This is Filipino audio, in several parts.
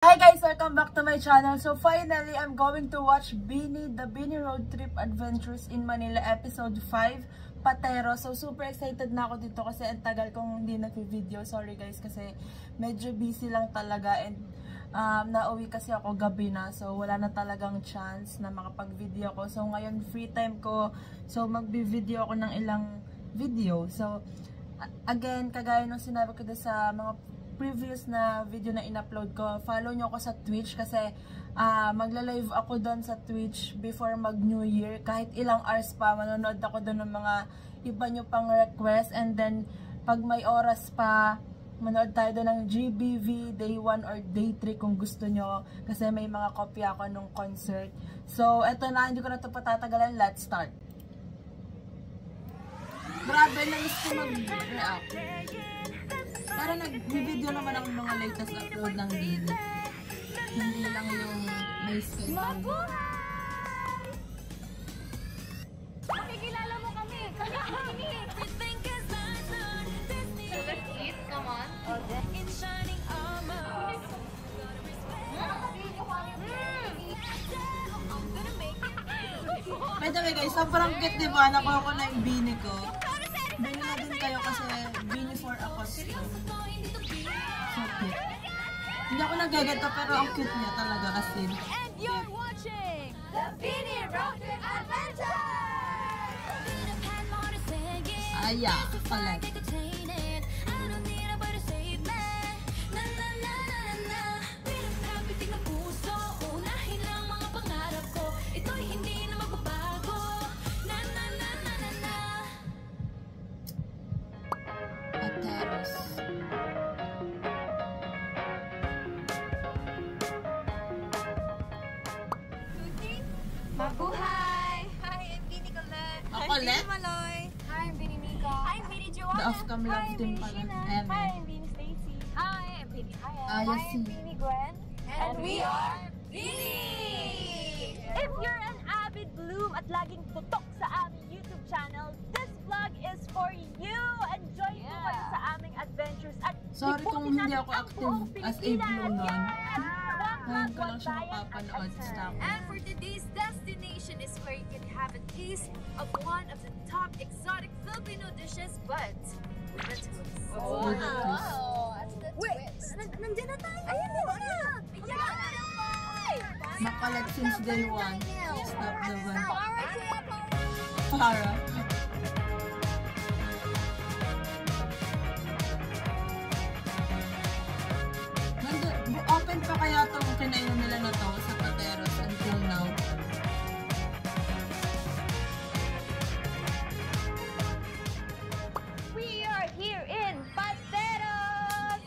Hi guys! Welcome back to my channel. So finally, I'm going to watch The Bini Road Trip Adventures in Manila Episode 5, Patero. So super excited na ako dito kasi ang tagal kong hindi nag-video. Sorry guys kasi medyo busy lang talaga and nauwi kasi ako gabi na. So wala na talagang chance na makapag-video ko. So ngayon free time ko. So mag-video ako ng ilang video. So again, kagaya nung sinabi ko sa mga previous na video na in-upload ko, follow nyo ako sa Twitch kasi magla-live ako doon sa Twitch before mag New Year. Kahit ilang hours pa, manonood ako doon ng mga iba nyo pang request. And then, pag may oras pa, manood tayo doon ng GBV Day 1 or Day 3 kung gusto nyo. Kasi may mga kopya ako nung concert. So, eto na, hindi ko na ito patatagalan. Let's start! Grabe, namiss ko mag-react. Para nag-video naman ang mga latest upload ng Bini. Hindi lang yung may skin. Makikilala mo kami! Kami! So let's eat, come on. Okay. By the way guys, sobrang cute diba? Nakuha ko na yung Bini ko. Bili na din kayo kasi Bini for a costume. So cute. Hindi ako nagaganto pero ang cute niya talaga kasi. And you're watching The Bini Road Trip Adventure! Aya, palat. Pateros. Mabuhay! Hi, I'm Bini Colette. Ako, Let? Maloy. Hi, I'm Bini Mika. Hi, I'm Bini Joanna. The off-cam love team pala. Hi, I'm Bini Stacy. Hi, I'm Bini Aya. Hi, I'm Bini Gwen. And we are Bini! If you're an avid Bloom at laging tutok sa aming YouTube channel, this vlog is for you! Enjoy po kayo sa aming adventures at Sorry kung ibutin hindi natin ako ang active buong as a Pilipinas. Bloom nun. Ngayon ko lang siya Magbayan at mapapanood concern. sa ako. And for today's destination is where you can have a taste of one of the top exotic Filipino dishes, but with a twist. With a twist. That's the twist. Nandiyan na tayo! Ayan na! Makalat since day 1. Stop the one. Para! Para. Open pa kaya itong kinainom nila na to sa Pateros until now? We are here in Pateros!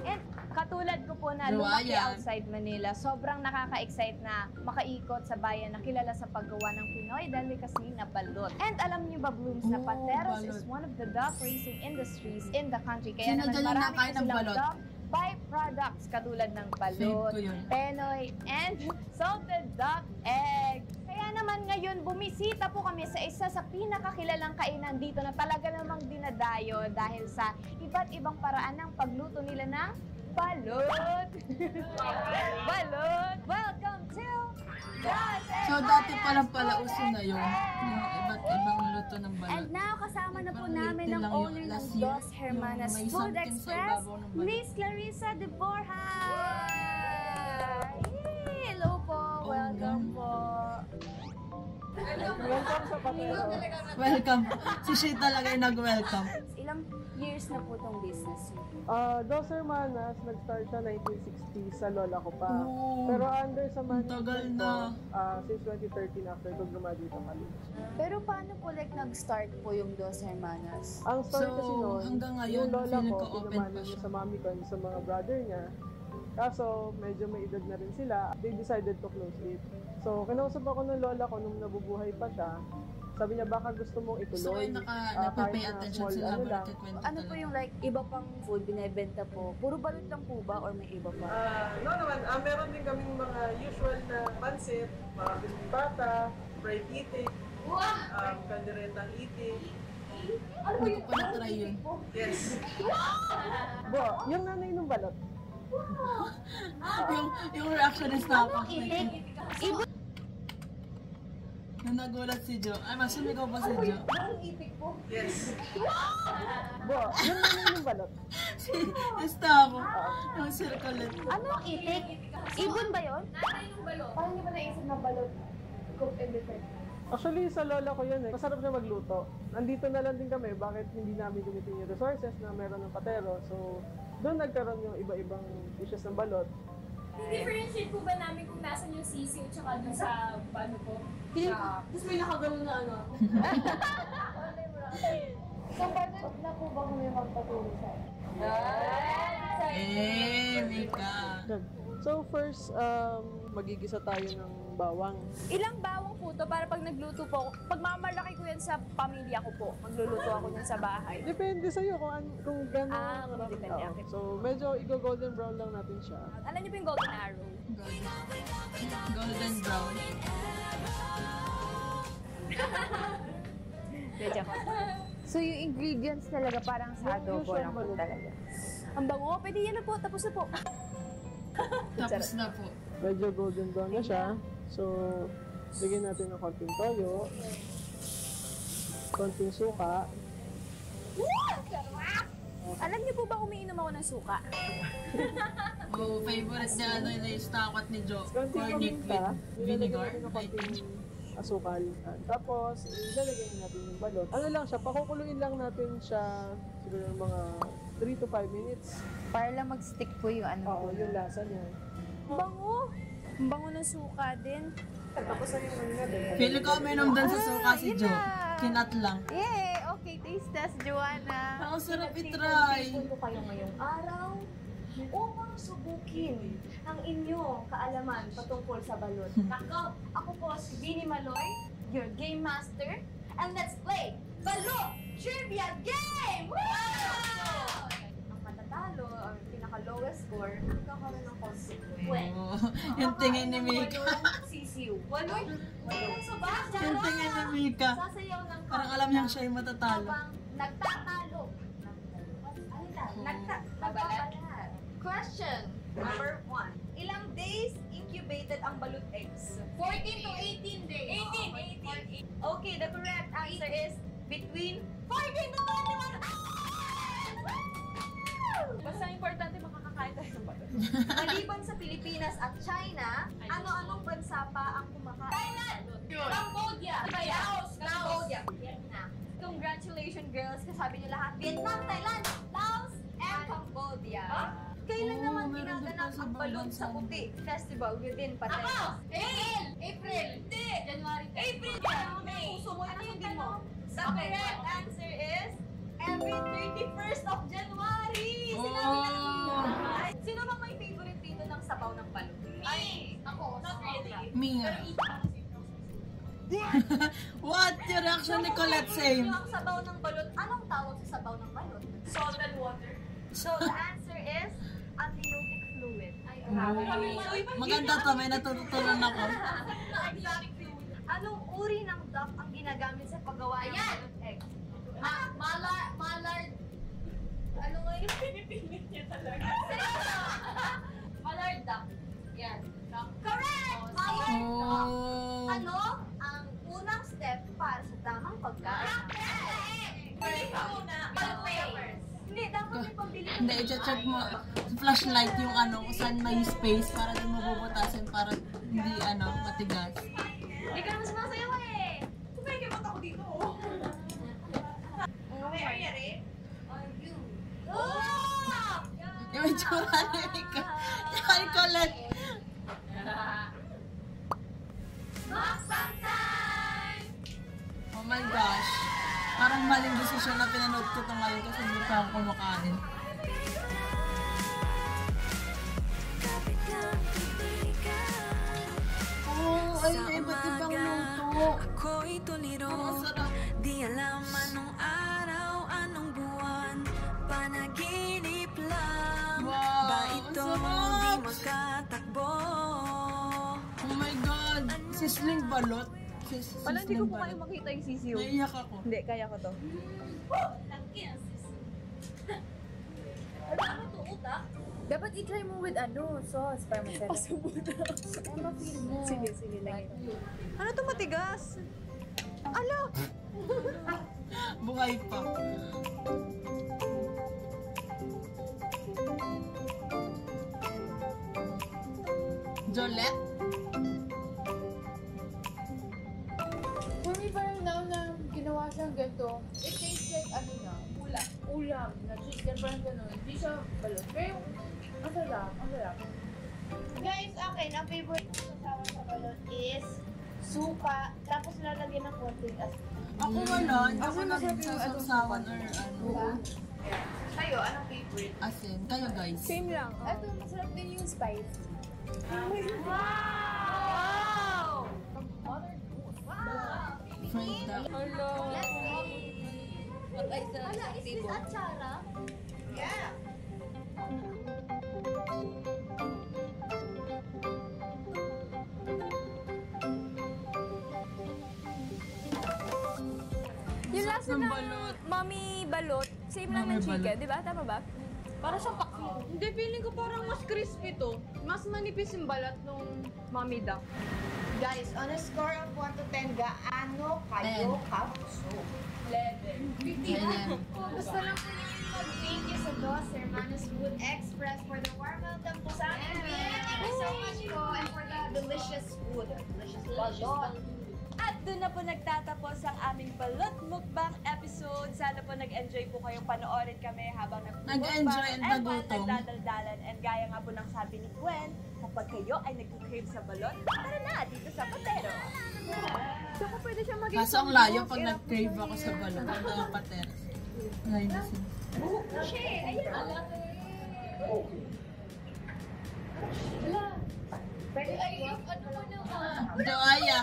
And katulad ko po na lumaki Luwayan. outside Manila, sobrang nakaka-excite na makaikot sa bayan na kilala sa paggawa ng Pinoy delicacy na balot. And alam niyo ba, Blooms, na Oh, Pateros balot. is one of the duck raising industries in the country. Kaya naman Sinadali na marami kain po ng silang balot. duck byproducts katulad ng balot, Fave ko yun. penoy, and salted duck egg. Kaya naman ngayon, bumisita po kami sa isa sa pinakakilalang kainan dito na talaga namang dinadayo dahil sa iba't ibang paraan ng pagluto nila ng balot. Balot! Welcome to Dos So dati pala uso na yun. Yung iba't ibang luto ng And balot. now, kasama na po Parang namin lately ang lang yung owner ng last year, Dos Hermanas yung may Food something sa Express, ibabaw ng balot. Miss Clarissa de Borja! Hello po! Welcome po! Welcome. Si Shay talaga yung nag-welcome. Ilang years na po tong business niyo? Dos Hermanas, nag-start siya 1960 sa lola ko pa. Oh, Pero under sa ang tagal management na. ko, since 2013 after ko graduate sa college. Pero paano po nag-start po yung Dos Hermanas? Ang story So, kasi noon, hanggang ngayon, yung lola feeling ko, ko open pinamana pa niya siya. sa mami ko and sa mga brother niya. Kaso, medyo may edad na rin sila. They decided to close it. So, kinausap ako ng lola ko nung nabubuhay pa siya. Sabi niya, baka gusto mong So ituloy. ay kahit napapay na attention small sila ano habang lang. nagkikwento Ano po talaga. yung like, iba pang food binibenta po? Puro balot lang po ba or may iba pa? No naman, meron din kaming mga usual na pansit, mga bata, fried itik, kandiretang itik. Hindi ko pa na-try yun. Yes. Bo, yung nanay ng balot. yung reaction is tapos. Ibon. Nung nagulat si Jo. Ay, mas sumigaw pa si Jo. Bo, yun naman yung balot. Basta ako. Yung circle. Ano ang itik? Ibon ba yun? Parang hindi ba naisip na balot? Cook and defend. Actually, sa lola ko yun eh. Masarap siya magluto. Nandito na lang din kami, bakit hindi namin gamitin yung resources na meron ng patero. So, doon nagkaroon yung iba-ibang dishes ng balot. Differentiate po ba namin kung nasan yung sisiw tsaka dun sa paano po? Tapos may nakagano'n na ano. So, balot na po ba kami magpatuloy sa Mika. Good. So, first, magigisa tayo ng bawang. Ilang bawang po to para pag nagluto po, pag mamalaki ko yan sa pamilya ko po, magluluto ako yan sa bahay. Depende sa'yo kung gano'n. Depende. Okay. So, medyo i-golden brown lang natin siya. Alam niyo po yung golden arrow? Golden brown. Medyo ko. So, yung ingredients talaga parang sa adobo lang po talaga. Ang bango, pwede yan na po, tapos na po. Tapos na po. Medyo golden brown na siya. So, bigyan natin ng konting toyo. Konting suka. Alam niyo po ba umiinom ako ng suka? Oh, favorite niya ano yung stakot ni Jo. Konting Cornic paminta. with Nilagyan vinegar. natin ng konting asukal. Tapos, ilalagay natin yung balot. Ano lang siya, pakukuluin lang natin siya siguro mga 3 to 5 minutes. Para lang mag-stick po yung ano Oo, yung lasa niya. Bango! Ang bango ng suka din. Tapos na yung ano natin. Feel ko uminom dun sa suka si Jo. Kinat lang. Yay! Okay, taste test, Joanna. Ang sarap itry. Punto kayo ngayong araw upang subukin ang inyong kaalaman patungkol sa balot. Ako po si Vinnie Maloy, your game master, and let's play Balot Trivia Game! Wow! Ang matatalo, ang pinaka-lowest score, ang kakaroon ng consequence. Oh, yung tingin ni Mika. Sisiw. Waloy? So ba? Yung tingin ni Mika. Sasayaw ng Parang alam niyang siya yung matatalo. habang nagtatalo. Ano na? Nagbabalat. Question number 1. Ilang days incubated ang balut eggs? 14 to 18 days. 18. Okay, the correct answer is between 14 to 21 hours! Basta importante makakakain tayo ng balat. Maliban sa Pilipinas at China, ano-anong bansa pa ang kumakain? Thailand! Cambodia! Laos! Cambodia! Vietnam. Congratulations, girls! Kasabi niyo lahat. Vietnam, Thailand, Laos, and Cambodia. Kailan Oh, naman meron din ginaganap pa sa ang ibang Balot bansa. sa Puti Festival within Pateros? April! Hindi! January 10. April! May puso mo na sundin mo. The correct answer is every 31st of January! Sinabi na ng Ay, sino bang may favorite dito ng sabaw ng balot? Ay, ako, not really. Mia. What? Yung reaction ni Colette same. Yung sabaw ng balot, anong tawag sa sabaw ng balot? Salt and water. So the answer is amniotic fluid. Maganda to, may natututunan ako. Exotic fluid. Anong uri ng duck ang ginagamit sa paggawa ng balot egg? Mallard. Ano nga yung pinipilit niya talaga? Mallard duck. Yan. Duck. Correct! Mallard duck. Oh. Ano ang unang step para sa tamang pagkain? Hindi, dapat may pambili ng Hindi, i-check mo sa flashlight yung ano, kung saan may space para di mo bubutasin para hindi ano, matigas. Hindi ka naman sumasayaw eh! Kumikimot ako dito oh! Ano nangyari? Are you? Oh! Yung itsura ni Mika. Kay Colette. Mukbang time! Oh my gosh. Parang maling desisyon na pinanood ko ito ngayon kasi hindi pa ako kumakain. Oh, ay, may iba't ibang luto. Ako'y tuliro, Ang sarap. di alam anong araw, anong buwan, panaginip lang. Wow, Ba ang ito sarap. di makatakbo? Oh my God. Sisling balot. Parang hindi ko Sisling po kayo balot. makita yung sisiw. Naiiyak ako. Hindi, kaya ko to. Ano to, utak? Dapat i-try mo with sauce para masarap. Ano feel mo? Sige, lagay. Ano to matigas? Ala! Buhay pa. Jolette? For me, parang now na ginawa siyang ganito, it tastes like ulam na chicken, parang gano'n. Hindi siya balot. Pero masarap. Guys, akin, ang favorite ko sa balot is suka, tapos lalagyan ng konting asin. Ako wala. Hindi ako nagsasawan or Kayo, anong favorite? asin. Kayo guys. Same lang. Ito, masarap din yung spice. Wow! Fried duck. Let's eat! Ala, is this atsara? Yeah! Yung lasa ng ng balot. mommy balot, same lang Mommy ng chicken, balot. di ba? Tama ba? Para siyang paklo. Hindi, feeling ko parang mas crispy to. Mas manipis yung balat nung mommy duck. Guys, on a score of 1 to 10, gaano kayo kapuso? 11. Ayan. Gusto lang po namin mag-thank you sa Dos Hermanos Food Express for the warm welcome po sa amin. Thank you so much po and for the delicious food. Delicious balot. At doon na po nagtatapos ang aming balot mukbang episode. Sana po nag-enjoy po kayong panoorin kami habang Nag-enjoy and nagutom. nagdadaldalan. And gaya nga po ng sabi ni Gwen, kapag kayo ay nag-crave sa balot, tara na dito sa Patero. Saka pwede siya maging Kaso ang layo pag nag-crave ako sa balot. Ito ang pater. Ngayon na siya. Pwede ay yung ano mo na Joaya.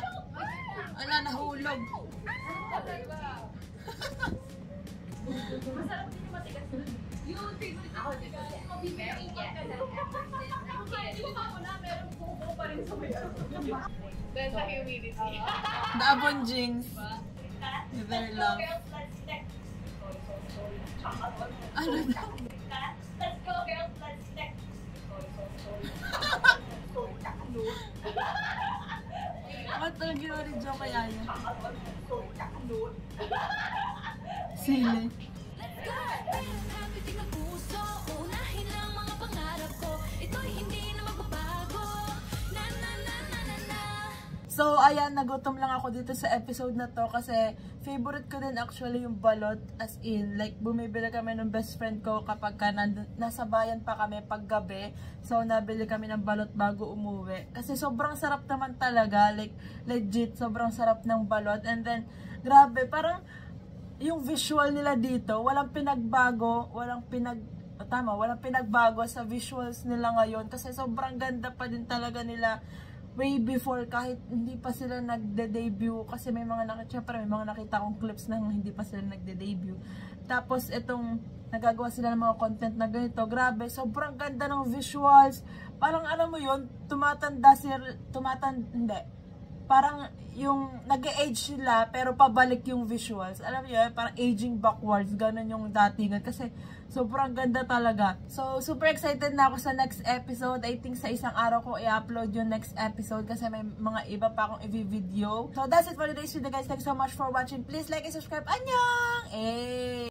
Wala, nahulog. yung favorite ako dito. Very yes. Hindi ko ako na meron buko pa rin sa may dahil sa humidity. The Abonjings. With their love. Ano na? Let's go, girls. Let's stick. Ba't ang ginawa ni Jo kay Aya? Sili. Happy ng puso, unahin lang mga pangarap ko. Ito'y hindi na magbabago. Na na na na na na. So, ayan, nagutom lang ako dito sa episode na to kasi favorite ko din actually yung balot, as in, like, bumibili kami ng best friend ko kapag nasa bayan pa kami paggabi. So, nabili kami ng balot bago umuwi. Kasi sobrang sarap naman talaga, like, legit, sobrang sarap ng balot. And then, grabe, parang yung visual nila dito, walang pinagbago sa visuals nila ngayon kasi sobrang ganda pa din talaga nila way before, kahit hindi pa sila nagde-debut kasi may mga nakita kong clips na hindi pa sila nagde-debut. Tapos itong nagagawa sila ng mga content na ganito, grabe, sobrang ganda ng visuals. Parang alam mo yun, parang yung nag-age sila pero pabalik yung visuals. Alam niyo, parang aging backwards, ganun yung datingan kasi sobrang ganda talaga. So, super excited na ako sa next episode. I think sa isang araw ko i-upload yung next episode kasi may mga iba pa akong i-video. So, that's it for today's video guys. Thanks so much for watching. Please like and subscribe. Annyeong!